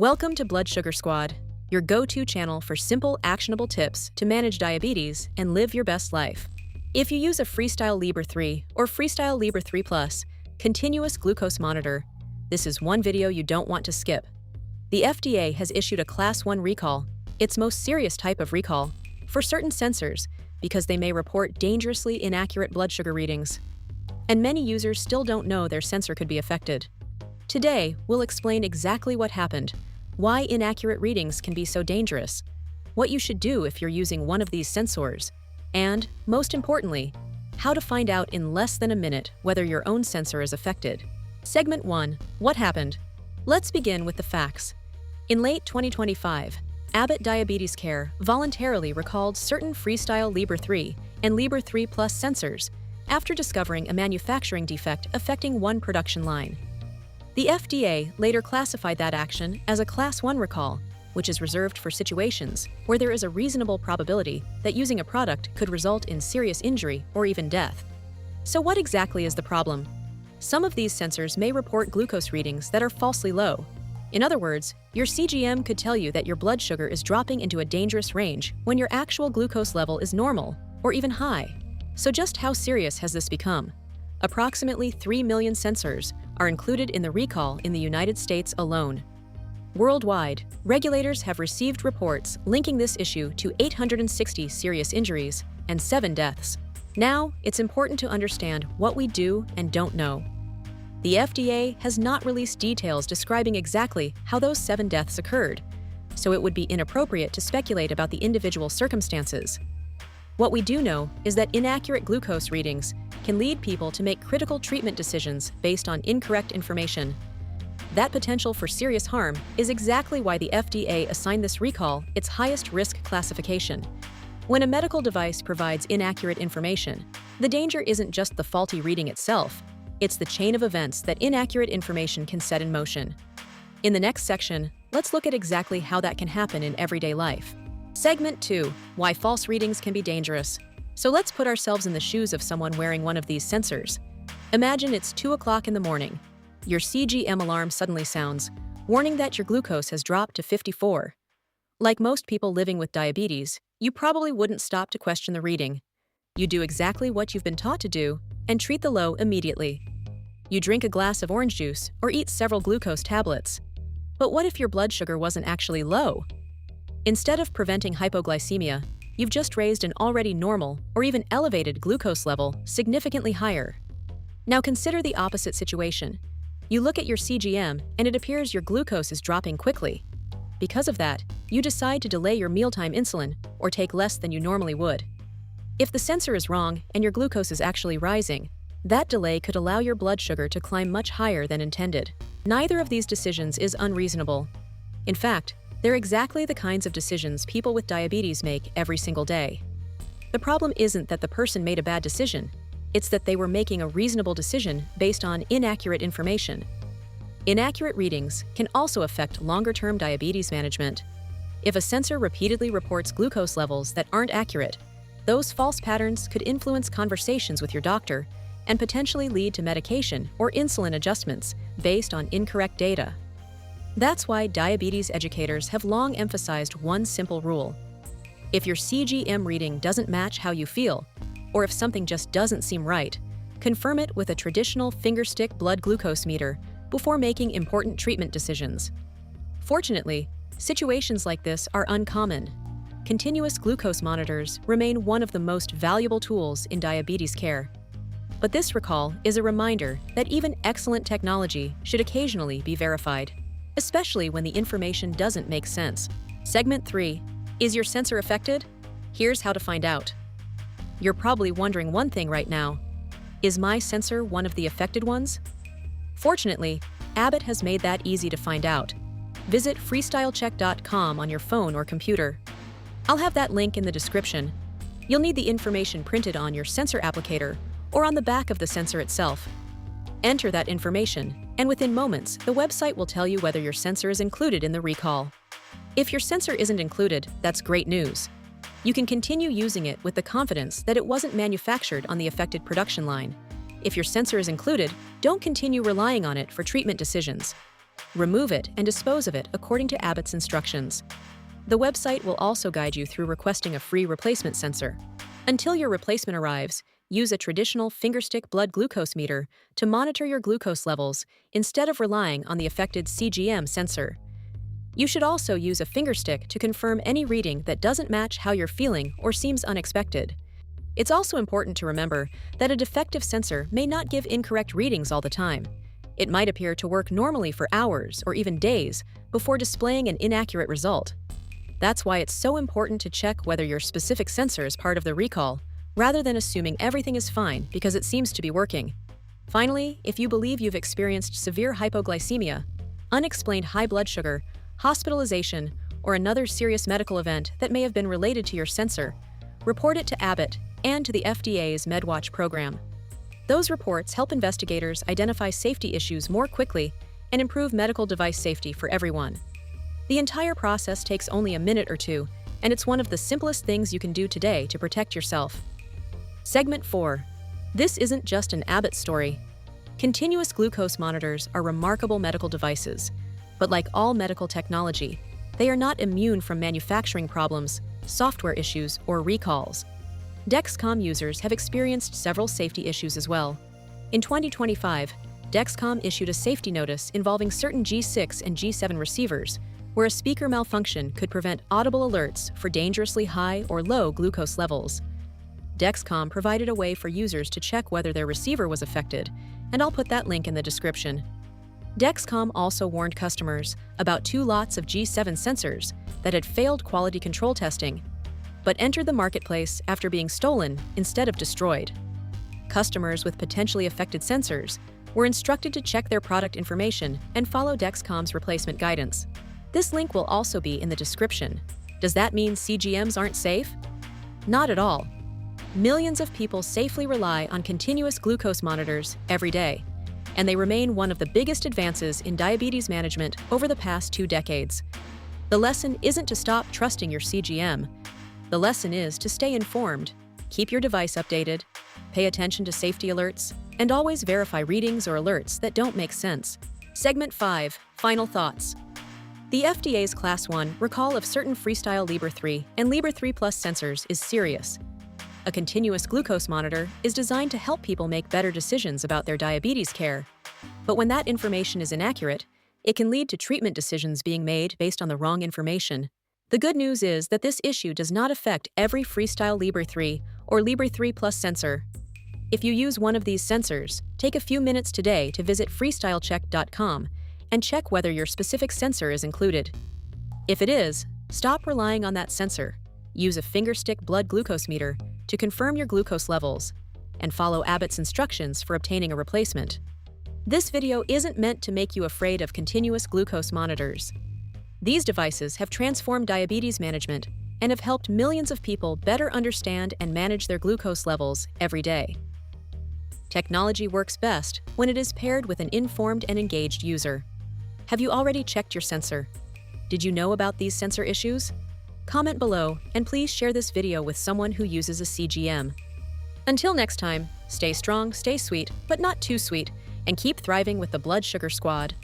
Welcome to Blood Sugar Squad, your go-to channel for simple, actionable tips to manage diabetes and live your best life. If you use a FreeStyle Libre 3 or FreeStyle Libre 3 Plus continuous glucose monitor, this is one video you don't want to skip. The FDA has issued a Class I recall, its most serious type of recall, for certain sensors because they may report dangerously inaccurate blood sugar readings. And many users still don't know their sensor could be affected. Today, we'll explain exactly what happened, why inaccurate readings can be so dangerous, what you should do if you're using one of these sensors, and, most importantly, how to find out in less than a minute whether your own sensor is affected. Segment 1. What happened? Let's begin with the facts. In late 2025, Abbott Diabetes Care voluntarily recalled certain FreeStyle Libre 3 and Libre 3 Plus sensors after discovering a manufacturing defect affecting one production line. The FDA later classified that action as a Class I recall, which is reserved for situations where there is a reasonable probability that using a product could result in serious injury or even death. So what exactly is the problem? Some of these sensors may report glucose readings that are falsely low. In other words, your CGM could tell you that your blood sugar is dropping into a dangerous range when your actual glucose level is normal or even high. So just how serious has this become? Approximately 3 million sensors are included in the recall in the United States alone. Worldwide, regulators have received reports linking this issue to 860 serious injuries and 7 deaths. Now, it's important to understand what we do and don't know. The FDA has not released details describing exactly how those 7 deaths occurred, so it would be inappropriate to speculate about the individual circumstances. What we do know is that inaccurate glucose readings can lead people to make critical treatment decisions based on incorrect information. That potential for serious harm is exactly why the FDA assigned this recall its highest risk classification. When a medical device provides inaccurate information, the danger isn't just the faulty reading itself, it's the chain of events that inaccurate information can set in motion. In the next section, let's look at exactly how that can happen in everyday life. Segment 2. Why false readings can be dangerous. So let's put ourselves in the shoes of someone wearing one of these sensors. Imagine it's 2 o'clock in the morning. Your CGM alarm suddenly sounds, warning that your glucose has dropped to 54. Like most people living with diabetes, you probably wouldn't stop to question the reading. You do exactly what you've been taught to do and treat the low immediately. You drink a glass of orange juice or eat several glucose tablets. But what if your blood sugar wasn't actually low? Instead of preventing hypoglycemia, you've just raised an already normal or even elevated glucose level significantly higher. Now consider the opposite situation. You look at your CGM and it appears your glucose is dropping quickly. Because of that, you decide to delay your mealtime insulin or take less than you normally would. If the sensor is wrong and your glucose is actually rising, that delay could allow your blood sugar to climb much higher than intended. Neither of these decisions is unreasonable. In fact, they're exactly the kinds of decisions people with diabetes make every single day. The problem isn't that the person made a bad decision, it's that they were making a reasonable decision based on inaccurate information. Inaccurate readings can also affect longer-term diabetes management. If a sensor repeatedly reports glucose levels that aren't accurate, those false patterns could influence conversations with your doctor and potentially lead to medication or insulin adjustments based on incorrect data. That's why diabetes educators have long emphasized one simple rule. If your CGM reading doesn't match how you feel, or if something just doesn't seem right, confirm it with a traditional fingerstick blood glucose meter before making important treatment decisions. Fortunately, situations like this are uncommon. Continuous glucose monitors remain one of the most valuable tools in diabetes care. But this recall is a reminder that even excellent technology should occasionally be verified, especially when the information doesn't make sense. Segment 3. Is your sensor affected? Here's how to find out. You're probably wondering one thing right now. Is my sensor one of the affected ones? Fortunately, Abbott has made that easy to find out. Visit freestylecheck.com on your phone or computer. I'll have that link in the description. You'll need the information printed on your sensor applicator or on the back of the sensor itself. Enter that information, and within moments, the website will tell you whether your sensor is included in the recall. If your sensor isn't included, that's great news. You can continue using it with the confidence that it wasn't manufactured on the affected production line. If your sensor is included, don't continue relying on it for treatment decisions. Remove it and dispose of it according to Abbott's instructions. The website will also guide you through requesting a free replacement sensor. Until your replacement arrives, use a traditional fingerstick blood glucose meter to monitor your glucose levels instead of relying on the affected CGM sensor. You should also use a fingerstick to confirm any reading that doesn't match how you're feeling or seems unexpected. It's also important to remember that a defective sensor may not give incorrect readings all the time. It might appear to work normally for hours or even days before displaying an inaccurate result. That's why it's so important to check whether your specific sensor is part of the recall, rather than assuming everything is fine because it seems to be working. Finally, if you believe you've experienced severe hypoglycemia, unexplained high blood sugar, hospitalization, or another serious medical event that may have been related to your sensor, report it to Abbott and to the FDA's MedWatch program. Those reports help investigators identify safety issues more quickly and improve medical device safety for everyone. The entire process takes only a minute or two, and it's one of the simplest things you can do today to protect yourself. Segment 4. This isn't just an Abbott story. Continuous glucose monitors are remarkable medical devices, but like all medical technology, they are not immune from manufacturing problems, software issues, or recalls. Dexcom users have experienced several safety issues as well. In 2025, Dexcom issued a safety notice involving certain G6 and G7 receivers, where a speaker malfunction could prevent audible alerts for dangerously high or low glucose levels. Dexcom provided a way for users to check whether their receiver was affected, and I'll put that link in the description. Dexcom also warned customers about 2 lots of G7 sensors that had failed quality control testing, but entered the marketplace after being stolen instead of destroyed. Customers with potentially affected sensors were instructed to check their product information and follow Dexcom's replacement guidance. This link will also be in the description. Does that mean CGMs aren't safe? Not at all. Millions of people safely rely on continuous glucose monitors every day, and they remain one of the biggest advances in diabetes management over the past 2 decades. The lesson isn't to stop trusting your CGM. The lesson is to stay informed, keep your device updated, pay attention to safety alerts, and always verify readings or alerts that don't make sense. Segment 5. Final thoughts. The FDA's Class I recall of certain FreeStyle Libre 3 and Libre 3 Plus sensors is serious. A continuous glucose monitor is designed to help people make better decisions about their diabetes care. But when that information is inaccurate, it can lead to treatment decisions being made based on the wrong information. The good news is that this issue does not affect every FreeStyle Libre 3 or Libre 3 Plus sensor. If you use one of these sensors, take a few minutes today to visit freestylecheck.com and check whether your specific sensor is included. If it is, stop relying on that sensor. Use a fingerstick blood glucose meter to confirm your glucose levels, and follow Abbott's instructions for obtaining a replacement. This video isn't meant to make you afraid of continuous glucose monitors. These devices have transformed diabetes management and have helped millions of people better understand and manage their glucose levels every day. Technology works best when it is paired with an informed and engaged user. Have you already checked your sensor? Did you know about these sensor issues? Comment below, and please share this video with someone who uses a CGM. Until next time, stay strong, stay sweet, but not too sweet, and keep thriving with the Blood Sugar Squad.